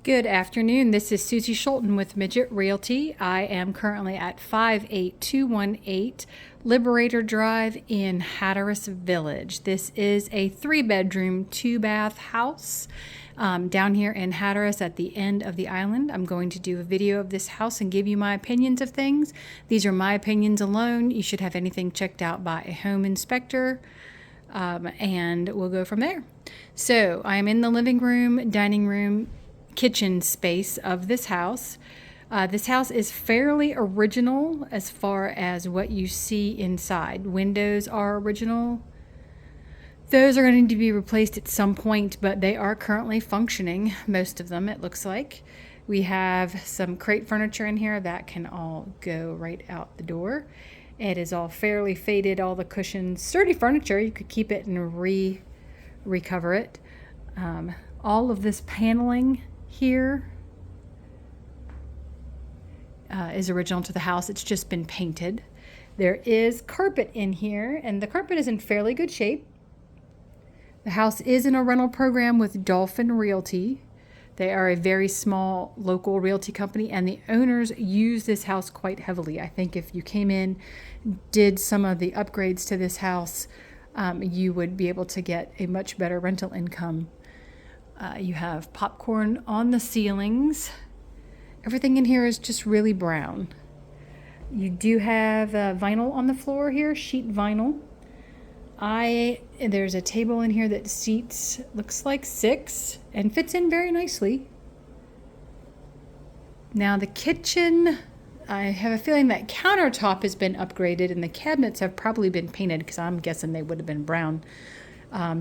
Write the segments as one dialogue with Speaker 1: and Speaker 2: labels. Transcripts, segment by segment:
Speaker 1: Good afternoon. This is Susie Schulten with Midget Realty. I am currently at 58218 Liberator Drive in Hatteras Village. This is a 3-bedroom, 2-bath house down here in Hatteras at the end of the island. I'm going to do a video of this house and give you my opinions of things. These are my opinions alone. You should have anything checked out by a home inspector. And we'll go from there. So I am in the living room, dining room, kitchen space of this house. This house is fairly original as far as what you see inside. Windows are original. Those are going to be replaced at some point, but they are currently functioning, most of them it looks like. We have some crate furniture in here that can all go right out the door. It is all fairly faded, all the cushions, sturdy furniture. You could keep it and recover it. All of this paneling here is original to the house. It's just been painted. There is carpet in here, and the carpet is in fairly good shape. The house is in a rental program with Dolphin Realty. They are a very small local realty company, and the owners use this house quite heavily. I think if you came in, did some of the upgrades to this house, you would be able to get a much better rental income. You have popcorn on the ceilings. Everything in here is just really brown. You do have vinyl on the floor here, sheet vinyl. There's a table in here that seats, looks like 6, and fits in very nicely. Now the kitchen, I have a feeling that countertop has been upgraded and the cabinets have probably been painted because I'm guessing they would have been brown.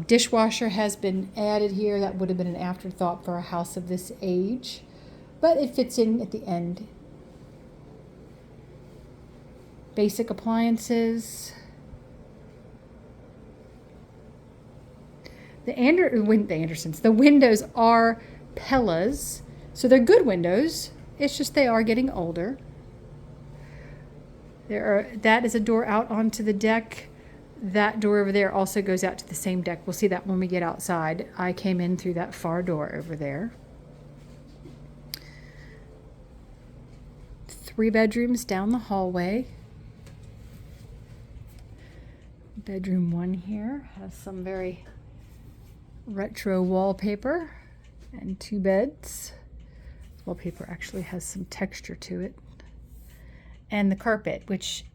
Speaker 1: Dishwasher has been added here. That would have been an afterthought for a house of this age, but it fits in at the end. Basic appliances. The Andersons, the windows are Pella's, so they're good windows. It's just they are getting older. That is a door out onto the deck. That door over there also goes out to the same deck. We'll see that when we get outside. I came in through that far door over there. 3 bedrooms down the hallway. Bedroom 1 here has some very retro wallpaper and 2 beds. Wallpaper actually has some texture to it. And the carpet, which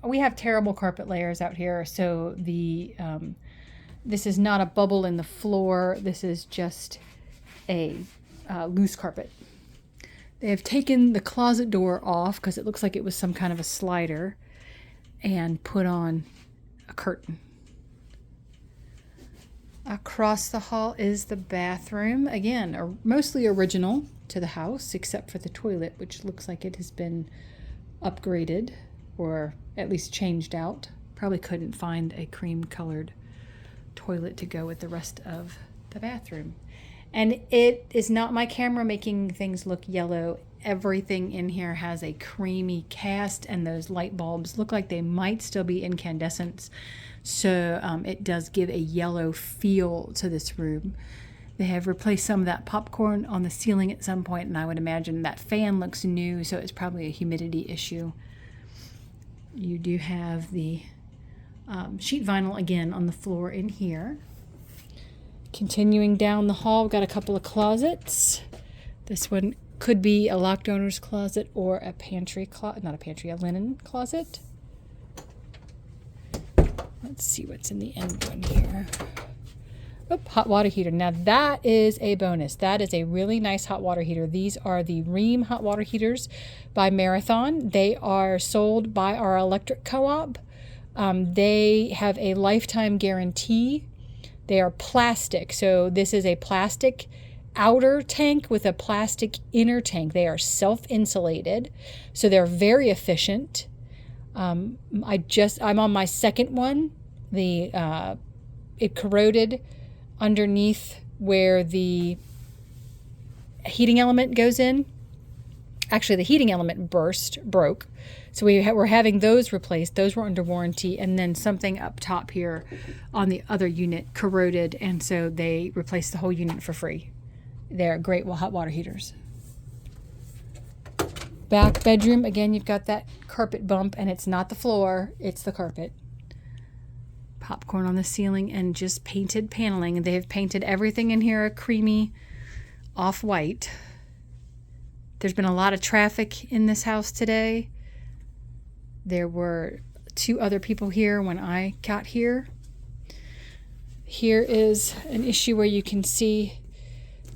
Speaker 1: we have terrible carpet layers out here, so this is not a bubble in the floor. This is just a loose carpet. They have taken the closet door off because it looks like it was some kind of a slider and put on a curtain. Across the hall is the bathroom. Again, mostly original to the house, except for the toilet, which looks like it has been upgraded or at least changed out. Probably couldn't find a cream-colored toilet to go with the rest of the bathroom. And it is not my camera making things look yellow. Everything in here has a creamy cast, and those light bulbs look like they might still be incandescents. So it does give a yellow feel to this room. They have replaced some of that popcorn on the ceiling at some point, and I would imagine that fan looks new, so it's probably a humidity issue. You do have the sheet vinyl again on the floor in here. Continuing down the hall, we've got a couple of closets. This one could be a locked owner's closet or a pantry closet, not a pantry, a linen closet. Let's see what's in the end one here. Oh, hot water heater. Now that is a bonus. That is a really nice hot water heater. These are the Ream hot water heaters by Marathon. They are sold by our electric co-op. They have a lifetime guarantee. They are plastic. So this is a plastic outer tank with a plastic inner tank. They are self-insulated. So they're very efficient. I'm on my second one. It corroded underneath where the heating element goes in. Actually, the heating element broke. So we're having those replaced. Those were under warranty. And then something up top here on the other unit corroded. And so they replaced the whole unit for free. They're great hot water heaters. Back bedroom, again, you've got that carpet bump, and it's not the floor, it's the carpet. Popcorn on the ceiling and just painted paneling. They have painted everything in here a creamy off-white. There's been a lot of traffic in this house today. There were 2 other people here when I got here. Here is an issue where you can see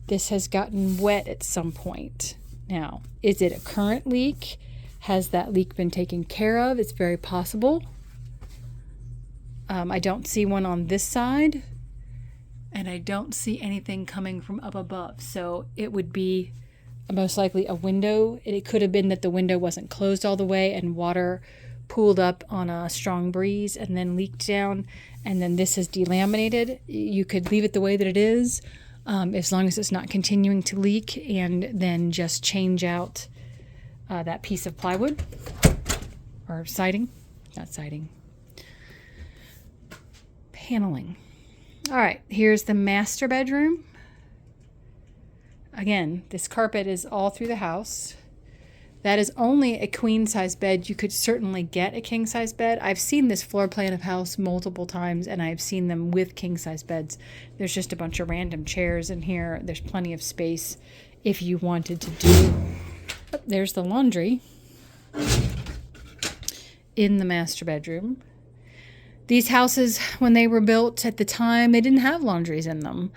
Speaker 1: this has gotten wet at some point. Now, is it a current leak? Has that leak been taken care of? It's very possible. I don't see one on this side, and I don't see anything coming from up above. So it would be most likely a window. It could have been that the window wasn't closed all the way and water pooled up on a strong breeze and then leaked down, and then this is delaminated. You could leave it the way that it is, as long as it's not continuing to leak, and then just change out that piece of plywood or siding, not siding, paneling. All right, here's the master bedroom. Again, this carpet is all through the house. That is only a queen size bed. You could certainly get a king size bed. I've seen this floor plan of house multiple times, and I've seen them with king size beds. There's just a bunch of random chairs in here. There's plenty of space if you wanted to do. Oh, there's the laundry in the master bedroom. These houses, when they were built at the time, they didn't have laundries in them.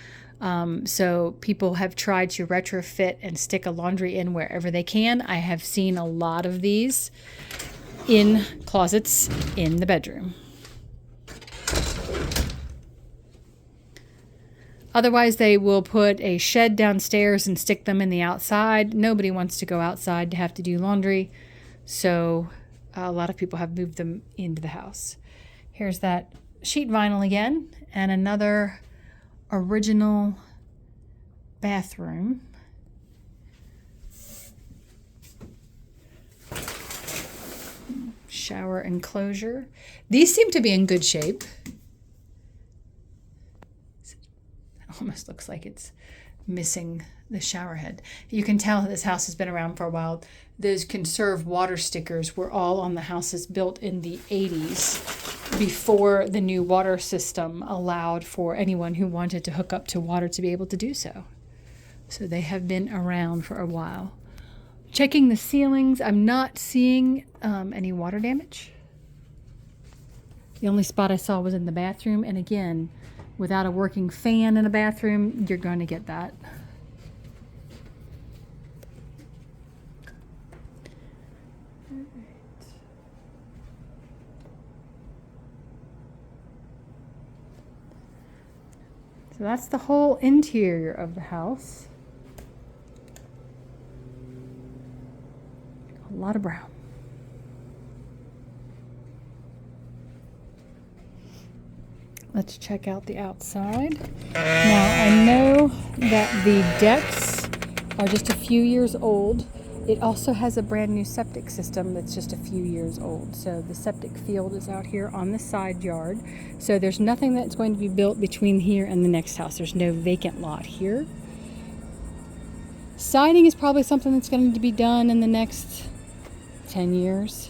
Speaker 1: So people have tried to retrofit and stick a laundry in wherever they can. I have seen a lot of these in closets in the bedroom. Otherwise, they will put a shed downstairs and stick them in the outside. Nobody wants to go outside to have to do laundry. So a lot of people have moved them into the house. Here's that sheet vinyl again, and another original bathroom. Shower enclosure. These seem to be in good shape. It almost looks like it's missing the shower head. You can tell this house has been around for a while. Those conserve water stickers were all on the houses built in the 80s, before the new water system allowed for anyone who wanted to hook up to water to be able to do so. So they have been around for a while. Checking the ceilings, I'm not seeing any water damage. The only spot I saw was in the bathroom, and again, without a working fan in a bathroom, you're going to get that. So that's the whole interior of the house. A lot of brown. Let's check out the outside. Now, I know that the decks are just a few years old. It also has a brand new septic system that's just a few years old. So the septic field is out here on the side yard. So there's nothing that's going to be built between here and the next house. There's no vacant lot here. Siding is probably something that's going to be done in the next 10 years.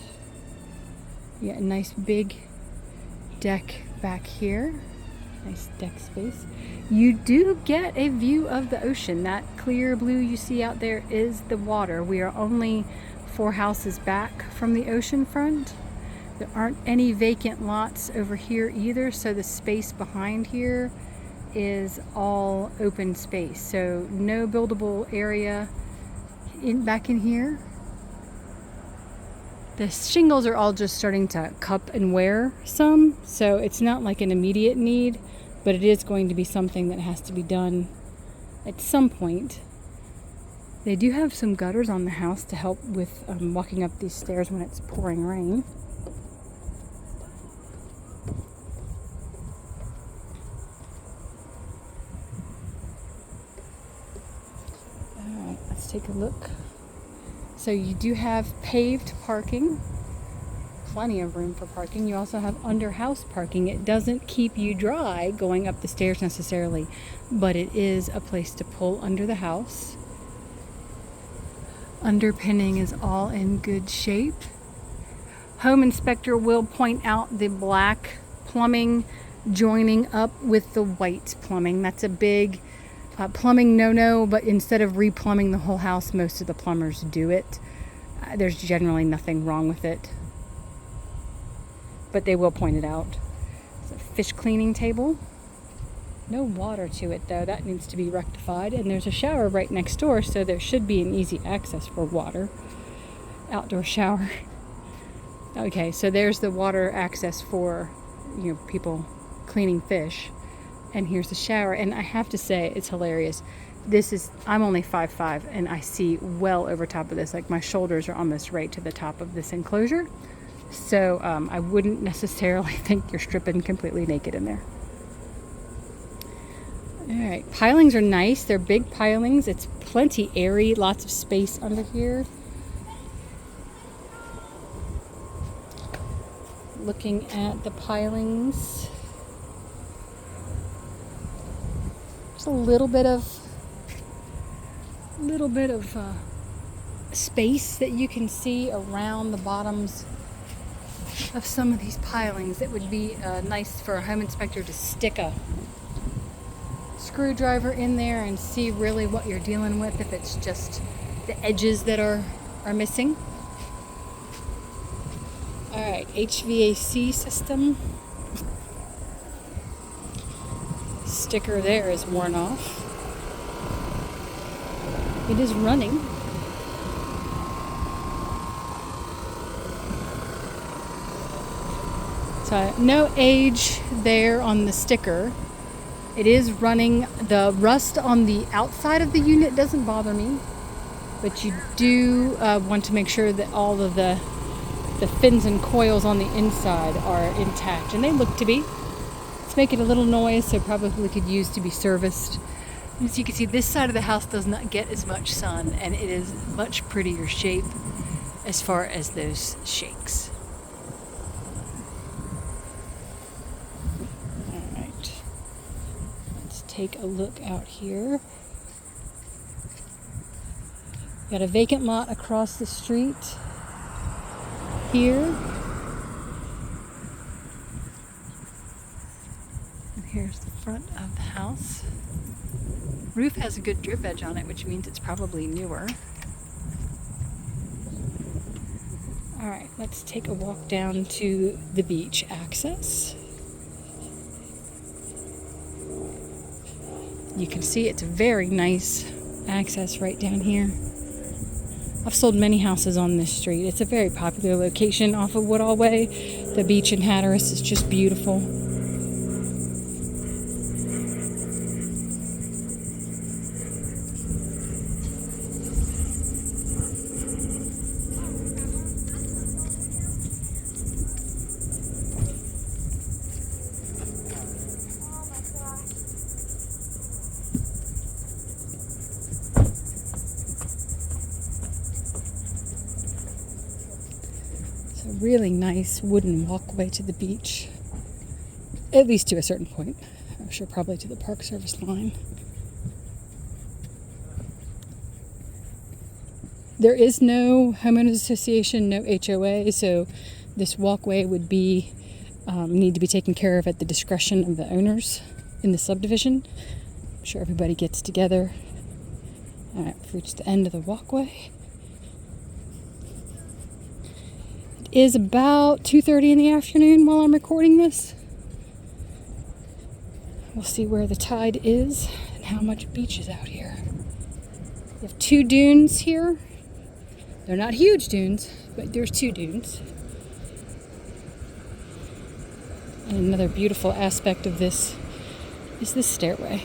Speaker 1: Yeah, a nice big deck back here. Nice deck space. You do get a view of the ocean. That clear blue you see out there is the water. We are only 4 houses back from the ocean front. There aren't any vacant lots over here either, so the space behind here is all open space. So no buildable area back in here. The shingles are all just starting to cup and wear some, so it's not like an immediate need, but it is going to be something that has to be done at some point. They do have some gutters on the house to help with walking up these stairs when it's pouring rain. All right, let's take a look. So you do have paved parking plenty of room for parking. You also have under-house parking. It doesn't keep you dry going up the stairs necessarily, but it is a place to pull under the house. Underpinning is all in good shape. Home inspector will point out the black plumbing joining up with the white plumbing. That's a big plumbing no-no, but instead of replumbing the whole house, most of the plumbers do it. There's generally nothing wrong with it, but they will point it out. It's a fish cleaning table. No water to it though, that needs to be rectified. And there's a shower right next door, so there should be an easy access for water. Outdoor shower. Okay, so there's the water access for, people cleaning fish. And here's the shower. And I have to say, it's hilarious. I'm only 5'5", and I see well over top of this. Like, my shoulders are almost right to the top of this enclosure. So I wouldn't necessarily think you're stripping completely naked in there. All right, pilings are nice. They're big pilings. It's plenty airy, lots of space under here. Looking at the pilings, there's a little bit of space that you can see around the bottoms of some of these pilings. It would be nice for a home inspector to stick a screwdriver in there and see really what you're dealing with, if it's just the edges that are missing. All right, HVAC system. Sticker there is worn off. It is running. So no age there on the sticker. It is running. The rust on the outside of the unit doesn't bother me, but you do want to make sure that all of the fins and coils on the inside are intact, and they look to be. It's making a little noise, so probably could use to be serviced. As you can see, this side of the house does not get as much sun, and it is much prettier shape as far as those shakes. All right, let's take a look out here. Got a vacant lot across the street here. And here's the front of the house. Roof has a good drip edge on it, which means it's probably newer. All right, let's take a walk down to the beach access. You can see it's a very nice access right down here. I've sold many houses on this street. It's a very popular location off of Woodall Way. The beach in Hatteras is just beautiful. Really nice wooden walkway to the beach, at least to a certain point. I'm sure probably to the Park Service line. There is no homeowners association, no HOA, so this walkway would be need to be taken care of at the discretion of the owners in the subdivision. I'm sure everybody gets together. All right, we've reached the end of the walkway. Is about 2:30 in the afternoon while I'm recording this. We'll see where the tide is and how much beach is out here. We have two dunes here. They're not huge dunes, but there's two dunes. And another beautiful aspect of this is this stairway.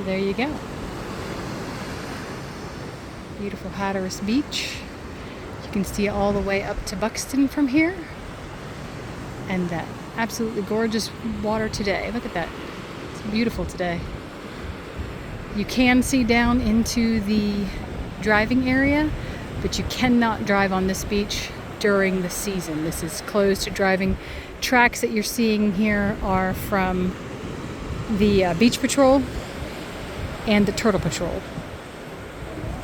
Speaker 1: There you go. Beautiful Hatteras Beach. You can see all the way up to Buxton from here. And that absolutely gorgeous water today. Look at that. It's beautiful today. You can see down into the driving area, but you cannot drive on this beach during the season. This is closed to driving. Tracks that you're seeing here are from the Beach Patrol and the Turtle Patrol.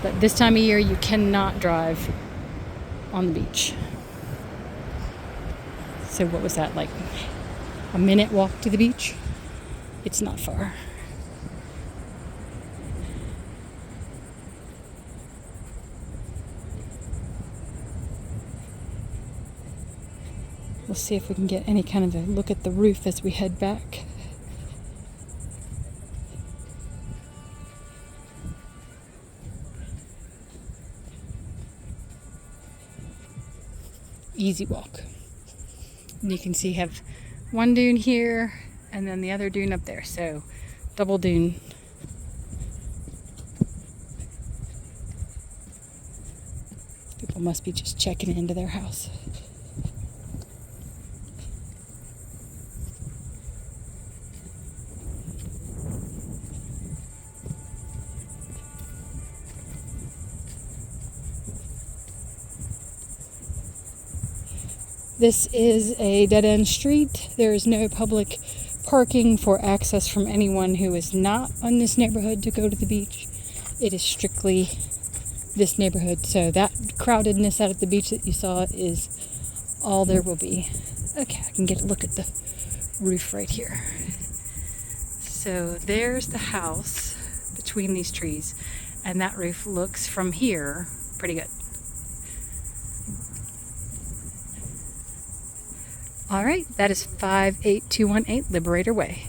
Speaker 1: But this time of year, you cannot drive on the beach. So what was that, like a minute walk to the beach? It's not far. We'll see if we can get any kind of a look at the roof as we head back. Easy walk. And you can see have one dune here and then the other dune up there. So double dune. People must be just checking into their house. This is a dead-end street. There is no public parking for access from anyone who is not on this neighborhood to go to the beach. It is strictly this neighborhood. So that crowdedness out at the beach that you saw is all there will be. Okay, I can get a look at the roof right here. So there's the house between these trees, and that roof looks from here pretty good. All right, that is 58218 Liberator Way.